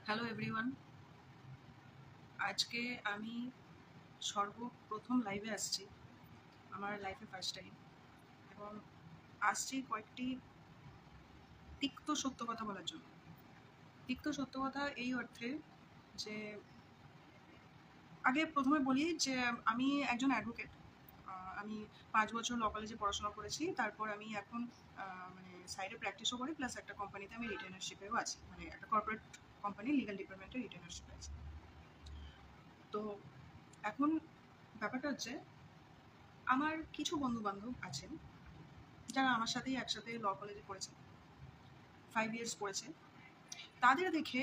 Hello everyone. আজকে আমি সর্বপ্রথম লাইভে আসছি, আমার লাইফে ফার্স্ট টাইম, এবং আসছি কয়েকটি তিক্ত সত্য কথা বলার জন্য। তিক্ত সত্য কথা এই অর্থে যে আগে প্রথমে বলি যে আমি একজন অ্যাডভোকেট। আমি 5 বছর ল কলেজে পড়াশোনা করেছি। তারপর আমি এখন মানে সাইডে প্র্যাকটিসও করি, প্লাস একটা কোম্পানিতে আমি রিটেনারশিপেও আছি, মানে একটা কর্পোরেট কোম্পানি লিগাল ডিপার্টমেন্টে রিটেনারশিপে আছি। তো এখন ব্যাপারটা হচ্ছে, আমার কিছু বন্ধু-বান্ধব আছেন যারা আমার সাথেই একসাথে ল কলেজে পড়েছে, 5 ইয়ার্স পড়েছে। তাদের দেখে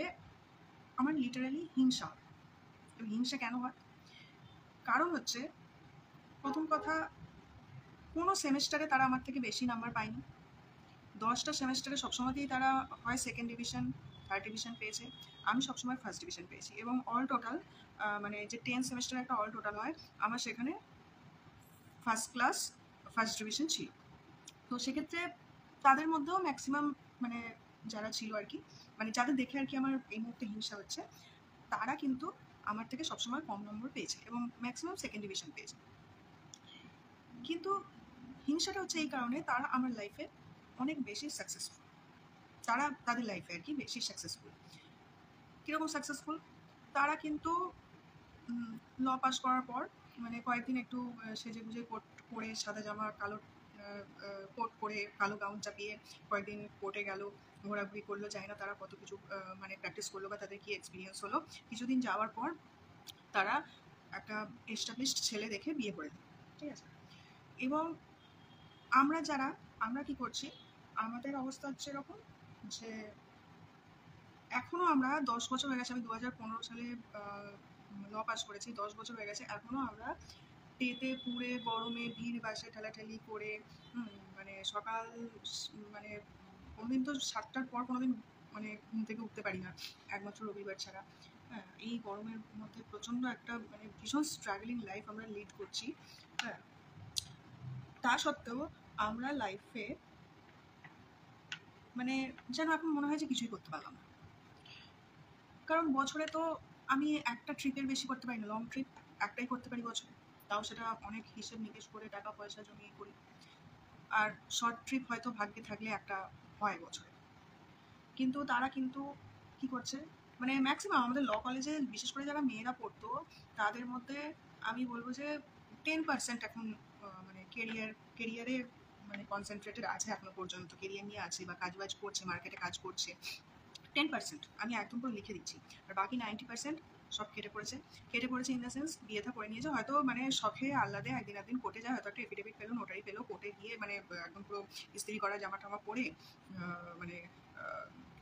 আমার লিটারালি হিংসা হয়। এবং হিংসা কেন হয়? কারণ হচ্ছে, প্রথম কথা, কোনো সেমেস্টারে তারা আমার থেকে বেশি নাম্বার পায়নি। 10টা সেমেস্টারে সবসময়তেই তারা হয় সেকেন্ড ডিভিশন, থার্ড ডিভিশন পেয়েছে। আমি সবসময় ফার্স্ট ডিভিশন পেয়েছি, এবং অল টোটাল মানে যে 10 সেমেস্টারে একটা অল টোটাল হয়, আমার সেখানে ফার্স্ট ক্লাস, ফার্স্ট ডিভিশন ছিল। তো সেক্ষেত্রে তাদের মধ্যেও ম্যাক্সিমাম, মানে যারা ছিল আর কি, মানে যাদের দেখে আর কি আমার এই মুহূর্তে হিংসা হচ্ছে, তারা কিন্তু আমার থেকে সবসময় কম নম্বর পেয়েছে এবং ম্যাক্সিমাম সেকেন্ড ডিভিশন পেয়েছে। কিন্তু হিংসাটা হচ্ছে এই কারণে, তারা আমার লাইফে অনেক বেশি সাকসেসফুল। তারা তাদের লাইফে আর কি বেশি সাকসেসফুল। কীরকম সাকসেসফুল? তারা কিন্তু ল পাস করার পর মানে কয়েকদিন একটু সেজে গুজে কোট পরে, সাদা জামা, কালো কোট পরে, কালো গাউন চাপিয়ে কয়েকদিন কোর্টে গেল, ঘোরাঘুরি করলো। জানি না তারা কত কিছু মানে প্র্যাকটিস করলো বা তাদের কি এক্সপিরিয়েন্স হলো। কিছুদিন যাওয়ার পর তারা একটা এস্টাবলিশড ছেলে দেখে বিয়ে করে দিল, ঠিক আছে? এবং আমরা কি করছি, আমাদের অবস্থা হচ্ছে এরকম যে এখনও আমরা 10 বছর হয়ে গেছে, আমি 2015 সালে ল পাস করেছি, 10 বছর হয়ে গেছে, এখনও আমরা তেতে পুড়ে গরমে ভিড় বাসে ঠেলাঠেলি করে মানে সকাল মানে কোনোদিন তো 7টার পর কোনোদিন মানে ঘুম থেকে উঠতে পারি না, একমাত্র রবিবার ছাড়া। হ্যাঁ, এই গরমের মধ্যে প্রচণ্ড একটা মানে ভীষণ স্ট্রাগলিং লাইফ আমরা লিড করছি। হ্যাঁ, তা সত্ত্বেও আমরা লাইফে মানে যেন এখন মনে হয় যে কিছুই করতে পারলাম না। কারণ বছরে তো আমি একটা ট্রিপের বেশি করতে পারি না, লং ট্রিপ একটাই করতে পারি বছরে, তাও সেটা অনেক হিসেব নিকেশ করে টাকা পয়সা জমিয়ে করি। আর শর্ট ট্রিপ হয়তো ভাগ্যে থাকলে একটা হয় বছরে। কিন্তু তারা কিন্তু কি করছে, মানে ম্যাক্সিমাম আমাদের ল কলেজে বিশেষ করে যারা মেয়েরা পড়তো, তাদের মধ্যে আমি বলবো যে 10% এখন মানে কেরিয়ারে মানে কনসেন্ট্রেটেড আছে এখনো পর্যন্ত, কেরিয়ার নিয়ে আছে বা কাজবাজ করছে, মার্কেটে কাজ করছে। 10% আমি একদম পুরো লিখে দিচ্ছি। আর বাকি 90% সব কেটে পড়েছে ইন দ্য সেন্স বিয়ে থা করে নিয়েছে, হয়তো মানে শখে আহ্লাদে একদিন কোর্টে যায়, হয়তো একটা এফিডেভিট পেলো, নোটারি পেলো, কোর্টে গিয়ে মানে একদম পুরো ইস্ত্রি করা জামা টামা পরে মানে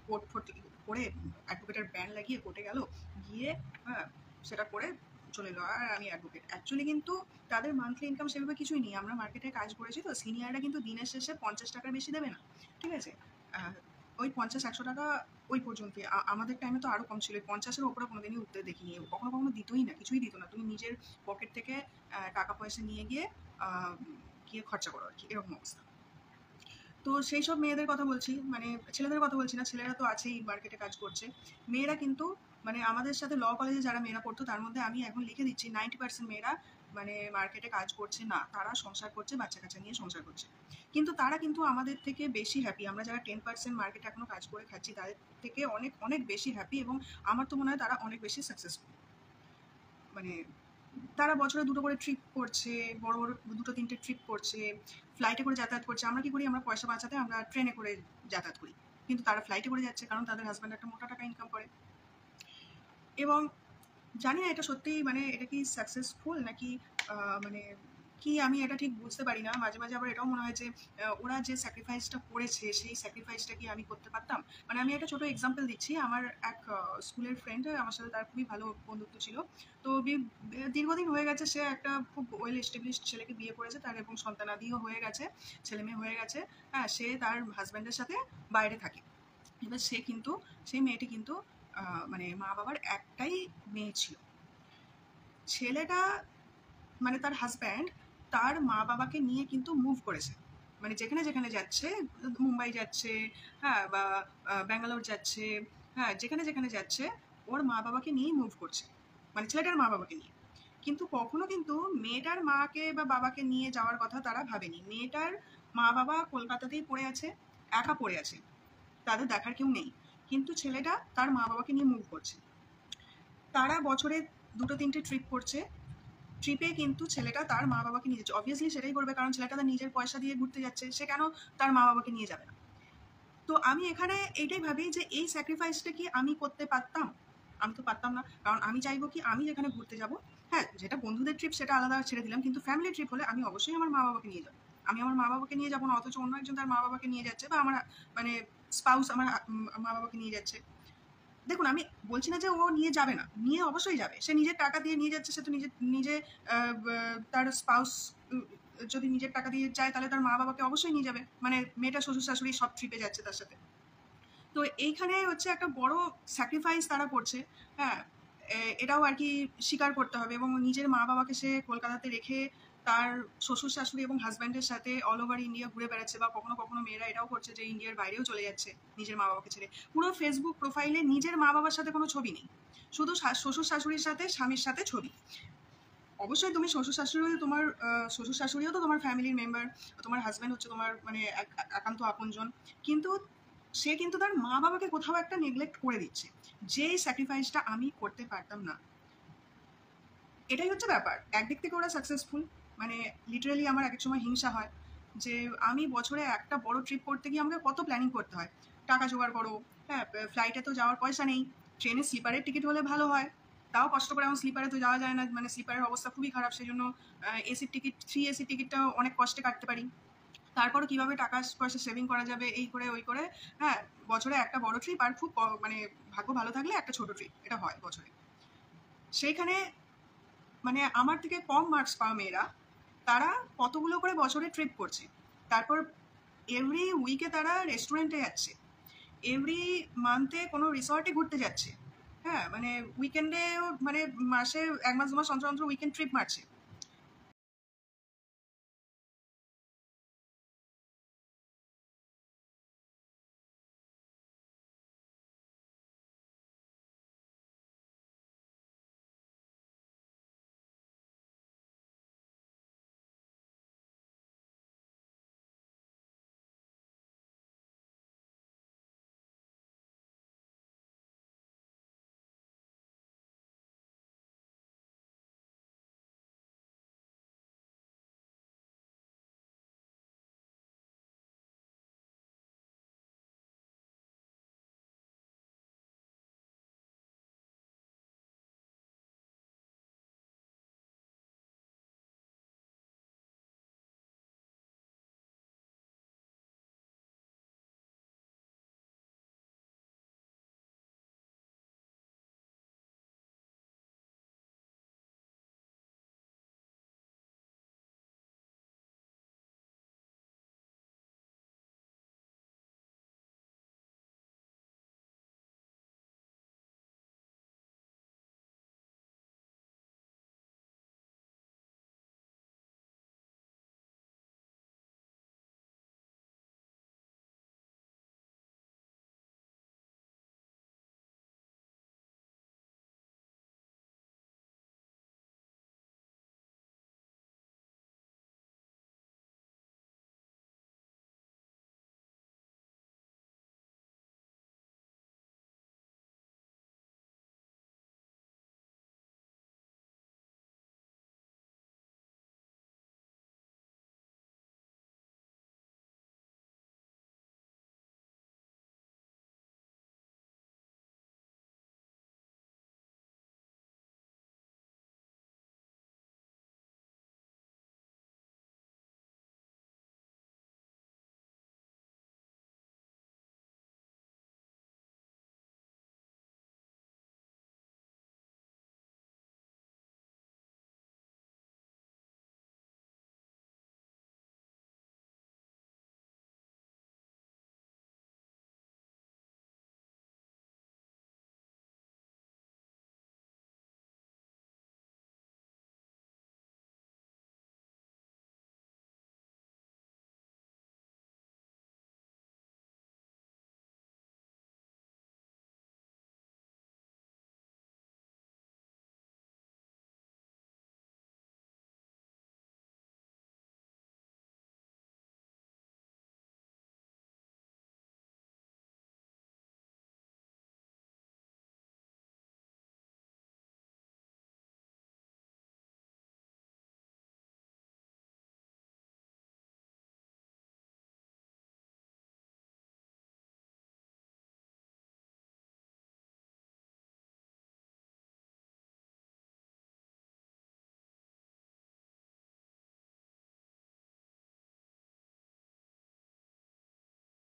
কোট ফোট পরে অ্যাডভোকেটের ব্যান্ড লাগিয়ে কোর্টে গেল, গিয়ে হ্যাঁ সেটা করে চলে এলো। আর আমি অ্যাডভোকেট, অ্যাকচুয়ালি কিন্তু তাদের মান্থলি ইনকাম সেভাবে কিছুই নেই। আমরা মার্কেটে কাজ করেছি তো, সিনিয়ররা কিন্তু দিনের শেষে 50 টাকার বেশি দেবে না, ঠিক আছে? ওই 50-100 টাকা ওই পর্যন্তই। আমাদের টাইমে তো আরও কম ছিল, 50-এর ওপরে কোনোদিনই উঠতে দেখিনি, কখনো কখনো দিতই না, কিছুই দিত না। তুমি নিজের পকেট থেকে টাকা পয়সা নিয়ে গিয়ে খরচা করো আর কি, এরকম অবস্থা। তো সেই সব মেয়েদের কথা বলছি, মানে ছেলেদের কথা বলছি না, ছেলেরা তো আছেই মার্কেটে কাজ করছে। মেয়েরা কিন্তু মানে আমাদের সাথে ল কলেজে যারা মেয়েরা পড়তো, তার মধ্যে আমি এখন লিখে দিচ্ছি 90% মেয়েরা মানে মার্কেটে কাজ করছে না, তারা সংসার করছে, বাচ্চা কাচ্চা নিয়ে সংসার করছে। কিন্তু তারা কিন্তু আমাদের থেকে বেশি হ্যাপি। আমরা যারা 10% মার্কেটে এখনো কাজ করে খাচ্ছি, তাদের থেকে অনেক অনেক বেশি হ্যাপি, এবং আমার তো মনে হয় তারা অনেক বেশি সাকসেসফুল। মানে তারা বছরে 2টো করে ট্রিপ করছে, বড় বড় 2-3টে ট্রিপ করছে, ফ্লাইটে করে যাতায়াত করছে। আমরা কি করি, আমরা পয়সা বাঁচাতে আমরা ট্রেনে করে যাতায়াত করি, কিন্তু তারা ফ্লাইটে করে যাচ্ছে, কারণ তাদের হাজব্যান্ড একটা মোটা টাকা ইনকাম করে। এবং জানি না এটা সত্যিই মানে এটা কি সাকসেসফুল নাকি মানে কি, আমি এটা ঠিক বুঝতে পারি না। মাঝে মাঝে আবার এটাও মনে হয় যে ওরা যে স্যাক্রিফাইসটা করেছে, সেই স্যাক্রিফাইসটা কি আমি করতে পারতাম? মানে আমি একটা ছোটো এক্সাম্পল দিচ্ছি। আমার এক স্কুলের ফ্রেন্ড, আমার সাথে তার খুবই ভালো বন্ধুত্ব ছিল। তো দীর্ঘদিন হয়ে গেছে, সে একটা খুব ওয়েল এস্টাবলিশড ছেলেকে বিয়ে করেছে, তার এবং সন্তানাদিও হয়ে গেছে, ছেলে মেয়ে হয়ে গেছে। হ্যাঁ, সে তার হাজব্যান্ডের সাথে বাইরে থাকে। এবার সেই মেয়েটি কিন্তু মানে মা বাবার একটাই মেয়ে ছিল। ছেলেটা মানে তার হাজব্যান্ড তার মা বাবাকে নিয়ে কিন্তু মুভ করেছে, মানে যেখানে যেখানে যাচ্ছে, মুম্বাই যাচ্ছে, হ্যাঁ, বা ব্যাঙ্গালোর যাচ্ছে, হ্যাঁ, যেখানে যেখানে যাচ্ছে ওর মা বাবাকে নিয়েই মুভ করছে, মানে ছেলেটার মা বাবাকে নিয়ে। কিন্তু কখনো কিন্তু মেয়েটার মাকে বা বাবাকে নিয়ে যাওয়ার কথা তারা ভাবেনি। মেয়েটার মা বাবা কলকাতাতেই পড়ে আছে, একা পড়ে আছে, তাদের দেখার কেউ নেই, কিন্তু ছেলেটা তার মা বাবাকে নিয়ে মুভ করছে। তারা বছরে 2-3টে ট্রিপ করছে। ট্রিপে কিন্তু ছেলেটা তার মা বাবাকে নিয়ে যাচ্ছে, অবভিয়াসলি সেটাই করবে, কারণ ছেলেটা তার নিজের পয়সা দিয়ে ঘুরতে যাচ্ছে, সে কেন তার মা বাবাকে নিয়ে যাবে না? তো আমি এখানে এইটাই ভাবি যে এই স্যাক্রিফাইসটা কি আমি করতে পারতাম? আমি তো পারতাম না, কারণ আমি চাইবো কি আমি যেখানে ঘুরতে যাব, হ্যাঁ যেটা বন্ধুদের ট্রিপ সেটা আলাদা ছেড়ে দিলাম, কিন্তু ফ্যামিলি ট্রিপ হলে আমি অবশ্যই আমার মা বাবাকে নিয়ে যাবো। আমি আমার মা বাবাকে নিয়ে যাবো না, অথচ অন্য একজন তার মা বাবাকে নিয়ে যাচ্ছে, বা আমার মানে স্পাউস আমার মা বাবাকে নিয়ে যাচ্ছে। দেখুন, আমি বলছি না যে ও নিয়ে যাবে না, নিয়ে অবশ্যই যাবে, সে নিজের টাকা দিয়ে নিয়ে যাচ্ছে, সে তো নিজে তার স্পাউস যদি নিজের টাকা দিয়ে যায় তাহলে তার মা বাবাকে অবশ্যই নিয়ে যাবে, মানে মেয়েটা শ্বশুর শাশুড়ি সব ট্রিপে যাচ্ছে তার সাথে। তো এইখানে হচ্ছে একটা বড় স্যাক্রিফাইস তারা করছে, হ্যাঁ এটাও আর কি স্বীকার করতে হবে। এবং নিজের মা বাবাকে সে কলকাতাতে রেখে তার শ্বশুর শাশুড়ি এবং হাজব্যান্ডের সাথে অল ওভার ইন্ডিয়া ঘুরে বেড়াচ্ছে, বা কখনো কখনো মেয়েরা এটাও করছে যে ইন্ডিয়ার বাইরেও চলে যাচ্ছে নিজের মা বাবাকে ছেড়ে। পুরো ফেসবুক প্রোফাইলে নিজের মা বাবার সাথে কোনো ছবি নেই, শুধু শ্বশুর শাশুড়ির সাথে স্বামীর সাথে ছবি। অবশ্যই তুমি শ্বশুর শাশুড়িও তো তোমার ফ্যামিলির মেম্বার, তোমার হাজব্যান্ড হচ্ছে তোমার মানে একান্ত আপনজন, কিন্তু সে কিন্তু তার মা বাবাকে কোথাও একটা নেগলেক্ট করে দিচ্ছে, যেই স্যাক্রিফাইসটা আমি করতে পারতাম না। এটাই হচ্ছে ব্যাপার। একদিক থেকে ওরা সাকসেসফুল, মানে লিটারালি আমার এক এক সময় হিংসা হয় যে আমি বছরে একটা বড় ট্রিপ করতে গিয়ে আমাকে কত প্ল্যানিং করতে হয়, টাকা জোগাড় করো, হ্যাঁ ফ্লাইটে তো যাওয়ার পয়সা নেই, ট্রেনে স্লিপারের টিকিট হলে ভালো হয়, তাও কষ্ট করে আমার স্লিপারে তো যাওয়া যায় না, মানে স্লিপারের অবস্থা খুবই খারাপ, সেই জন্য এসির টিকিট 3 এসি টিকিটটাও অনেক কষ্টে কাটতে পারি। তারপরে কিভাবে টাকা পয়সা সেভিং করা যাবে এই করে ওই করে, হ্যাঁ বছরে একটা বড় ট্রিপ, আর খুব মানে ভাগ্য ভালো থাকলে একটা ছোট ট্রিপ, এটা হয় বছরে। সেইখানে মানে আমার থেকে কম মার্কস পাওয়া মেয়েরা তারা কতগুলো করে বছরে ট্রিপ করছে, তারপর এভরি উইকে তারা রেস্টুরেন্টে যাচ্ছে, এভরি মান্থে কোনো রিসর্টে ঘুরতে যাচ্ছে, হ্যাঁ মানে উইকেন্ডে, মানে মাসে 1 মাস 2 মাস অন্তর অন্তর উইকেন্ড ট্রিপ মারছে,